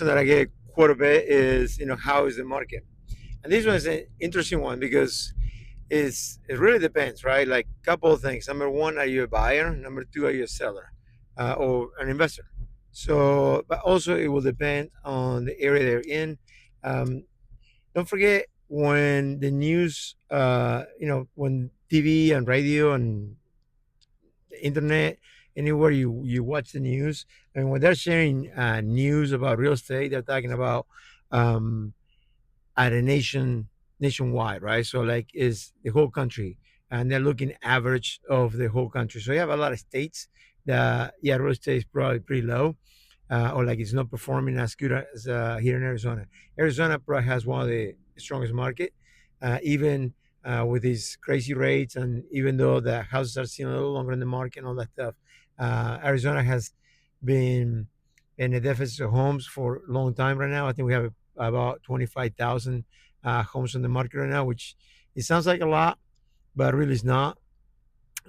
that I get quite a bit is, how is the market? And this one is an interesting one because it really depends, right? Like a couple of things. Number one, are you a buyer? Number two, are you a seller or an investor? So, but also it will depend on the area they're in. Um, don't forget when the news, when TV and radio and the internet, anywhere you watch the news, and when they're sharing news about real estate, they're talking about um, at a nationwide, right? So like is the whole country, and they're looking average of the whole country. So you have a lot of states that real estate is probably pretty low, or like it's not performing as good as here in Arizona. Arizona probably has one of the strongest market, even with these crazy rates, and even though the houses are still a little longer in the market and all that stuff, Arizona has been in a deficit of homes for a long time right now. I think we have about 25,000 homes on the market right now, which it sounds like a lot, but really it's not.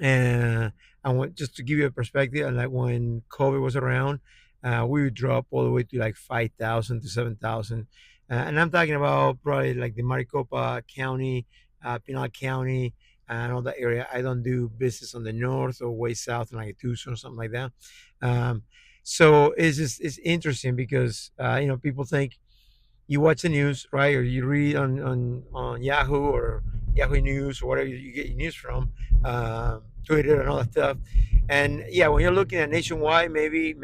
And I want just to give you a perspective, and like when COVID was around, we would drop all the way to like 5,000 to 7,000. And I'm talking about probably like the Maricopa County, Pinal County, and all that area. I don't do business on the north or way south, like Tucson or something like that. Um, so it's interesting because people think you watch the news, right, or you read on Yahoo or Yahoo News or whatever you get your news from, Twitter and all that stuff. And yeah, when you're looking at nationwide, maybe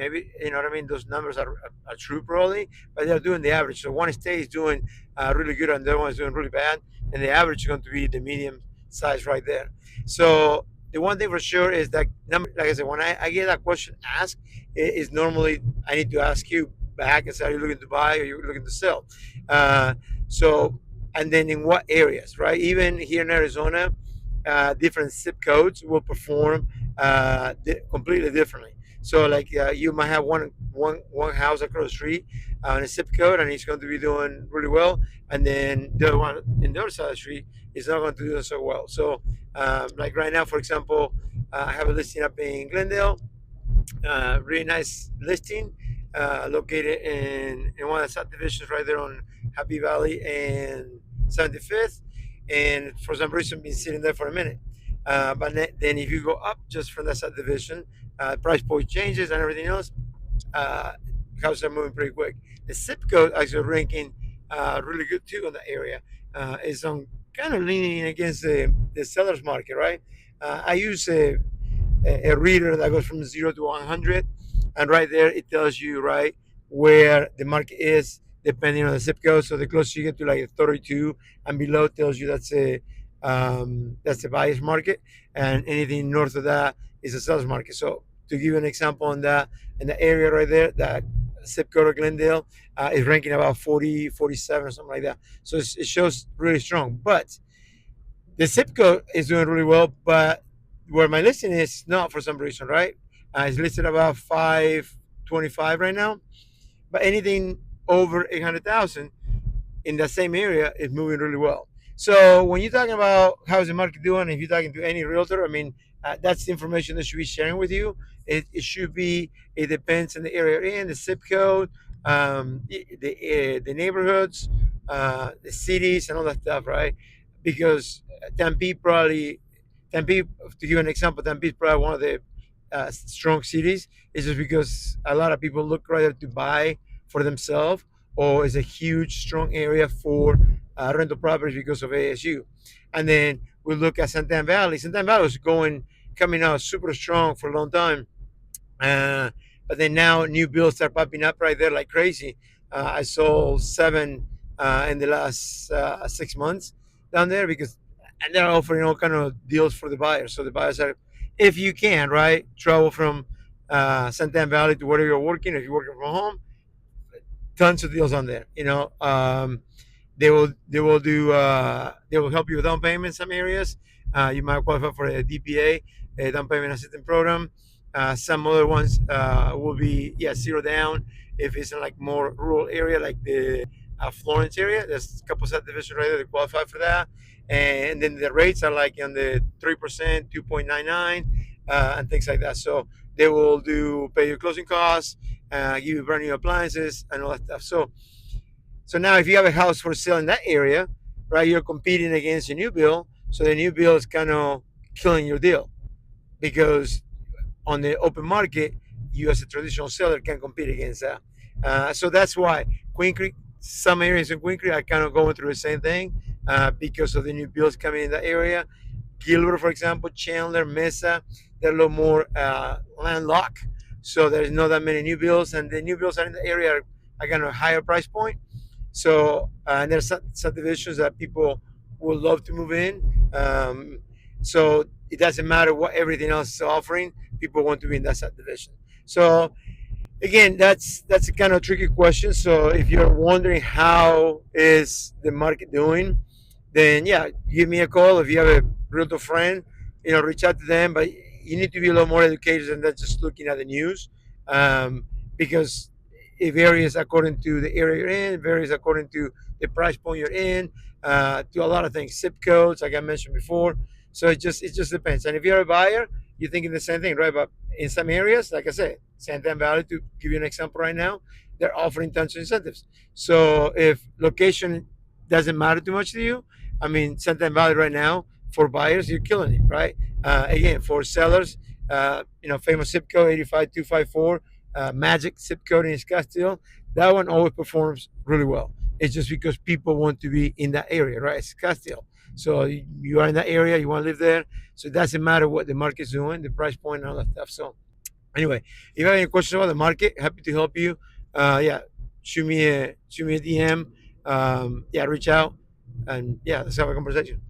you know what I mean. Those numbers are true probably, but they're doing the average. So one state is doing really good, and the other one is doing really bad, and the average is going to be the medium size right there. So the one thing for sure is that number, like I said, when I get that question asked, is normally I need to ask you back and say, are you looking to buy or are you looking to sell? Uh, so, and then in what areas, right? Even here in Arizona, different zip codes will perform completely differently. So, like you might have one house across the street in a zip code, and it's going to be doing really well, and then the other one in the other side of the street is not going to do so well. So, like right now, for example, I have a listing up in Glendale, really nice listing, located in one of the subdivisions right there on Happy Valley and 75th. And for some reason, been sitting there for a minute. But then if you go up just from that subdivision, price point changes and everything else. Uh, Houses are moving pretty quick. The zip code actually ranking really good too in that area. Is on kind of leaning against the seller's market, right? I use a reader that goes from 0 to 100, and right there it tells you right where the market is depending on the zip code. So the closer you get to like a 32 and below tells you that's a buyer's market, and anything north of that is a seller's market. So to give you an example on that, in the area right there, that zip code of Glendale is ranking about 40, 47 or something like that. So it shows really strong. But the zip code is doing really well, but where my listing is not for some reason, right? It's listed about 525 right now, but anything over 800,000 in the same area is moving really well. So when you're talking about how's the market doing, if you're talking to any realtor, I mean, that's the information that should be sharing with you. It should be. It depends on the area you're in, the zip code, the neighborhoods, the cities, and all that stuff, right? Because Tempe probably, Tempe, to give you an example, Tempe is probably one of the strong cities. It's just because a lot of people look rather to buy for themselves, or is a huge strong area for rental properties because of ASU. And then we look at Santan Valley. Santan Valley was coming out super strong for a long time, uh, but then now new builds are popping up right there like crazy. I sold seven in the last 6 months down there, because and they're offering all kind of deals for the buyers. So the buyers are, if you can, right, travel from Santan Valley to where you're working. If you're working from home, tons of deals on there. They will help you with down payment in some areas. You might qualify for a DPA, a down payment assistance program. Some other ones will be zero down if it's in like more rural area like the Florence area. There's a couple subdivisions right there that qualify for that, and then the rates are like on the 3%, 2.99. and things like that. So they will do pay your closing costs, give you brand new appliances and all that stuff. So now if you have a house for sale in that area, right, you're competing against a new bill. So the new bill is kind of killing your deal because on the open market, you as a traditional seller can compete against that. So that's why Queen Creek, some areas in Queen Creek are kind of going through the same thing because of the new bills coming in that area. Gilbert, for example, Chandler, Mesa, they're a little more landlocked. So there's not that many new bills, and the new bills are in the area are kind of higher price point. So and there's subdivisions that people would love to move in. So it doesn't matter what everything else is offering. People want to be in that subdivision. So again, that's a kind of tricky question. So if you're wondering how is the market doing, then yeah, give me a call. If you have a realtor friend, reach out to them. But you need to be a little more educated than that just looking at the news, because it varies according to the area you're in, it varies according to the price point you're in, to a lot of things, zip codes, like I mentioned before. So it just depends. And if you're a buyer, you're thinking the same thing, right? But in some areas, like I said, Santa Valley, to give you an example right now, they're offering tons of incentives. So if location doesn't matter too much to you, I mean, Santa Valley right now for buyers, you're killing it, right? Again, for sellers, famous zip code 85254, Magic zip code in Scottsdale, that one always performs really well. It's just because people want to be in that area, right? It's Scottsdale. So you are in that area, you want to live there. So it doesn't matter what the market's doing, the price point and all that stuff. So anyway, if you have any questions about the market, happy to help you. Yeah, shoot me a DM. Yeah, reach out and yeah, let's have a conversation.